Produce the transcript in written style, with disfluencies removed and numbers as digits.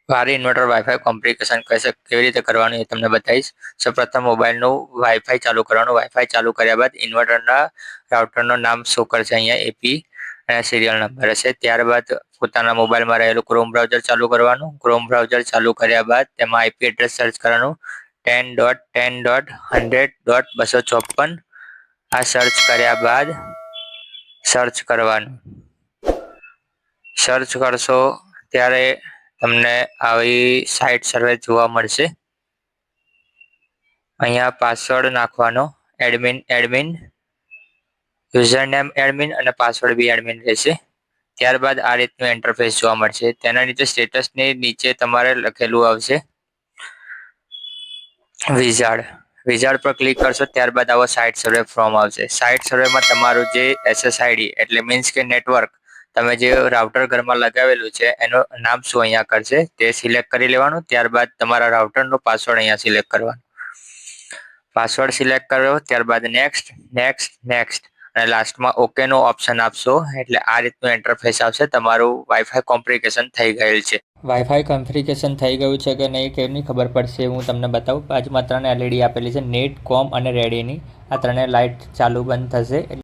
વારી inverter wifi complication કેવી રીતે કરવાનું એ તમને બતાવીશ। સૌપ્રથમ મોબાઈલનું વાઈફાઈ ચાલુ કરવાનું। વાઈફાઈ ચાલુ કર્યા બાદ ઇન્વર્ટરના રાઉટરનું નામ શો કરશે, અહીંયા એપી અને સિરિયલ નંબર હશે। ત્યારબાદ પોતાના મોબાઈલમાં રહેલું ક્રોમ બ્રાઉઝર ચાલુ કરવાનું। ક્રોમ બ્રાઉઝર ચાલુ કર્યા બાદ તેમાં આઈપી એડ્રેસ સર્ચ કરવાનું 10.10.100.254। આ સર્ચ કર્યા બાદ સર્ચ કરવાનું। સર્ચ કરશો ત્યારે તમને આવી સાઇટ સર્વે જોવા મળશે। અહીંયા પાસવર્ડ નાખવાનો, એડમિન યુઝર નેમ એડમિન અને પાસવર્ડ બી એડમિન રહેશે। ત્યારબાદ આ રીતનું ઇન્ટરફેસ જોવા મળશે। તેના નીચે સ્ટેટસની નીચે તમારે લખેલું આવશે વિઝાર્ડ પર ક્લિક કરશો ત્યારબાદ આવો સાઇટ સર્વે ફોર્મ આવશે। સાઇટ સર્વેમાં તમારું જે SSID એટલે મીન્સ કે નેટવર્ક તમે જે રાઉટર ઘરમાં લગાવેલું છે એનું નામ શું અહીંયા કરશે તે સિલેક્ટ કરી લેવાનું। ત્યારબાદ તમારા રાઉટરનો પાસવર્ડ અહીંયા સિલેક્ટ કરવાનો। પાસવર્ડ સિલેક્ટ કરો ત્યારબાદ નેક્સ્ટ અને લાસ્ટમાં ઓકે નો ઓપ્શન આપશો એટલે આ રીતનું ઇન્ટરફેસ આવશે। તમારું વાઈફાઈ કોમ્પ્લિકેશન થઈ ગયેલ છે। વાઈફાઈ કોન્ફિગરેશન થઈ ગયું છે કે નહીં કેમની ખબર પડશે હું તમને બતાવું। બાજુમાં 3 LED આપેલી છે, નેટ, કોમ અને રેડીની। આ ત્રણે લાઇટ ચાલુ બંધ થશે।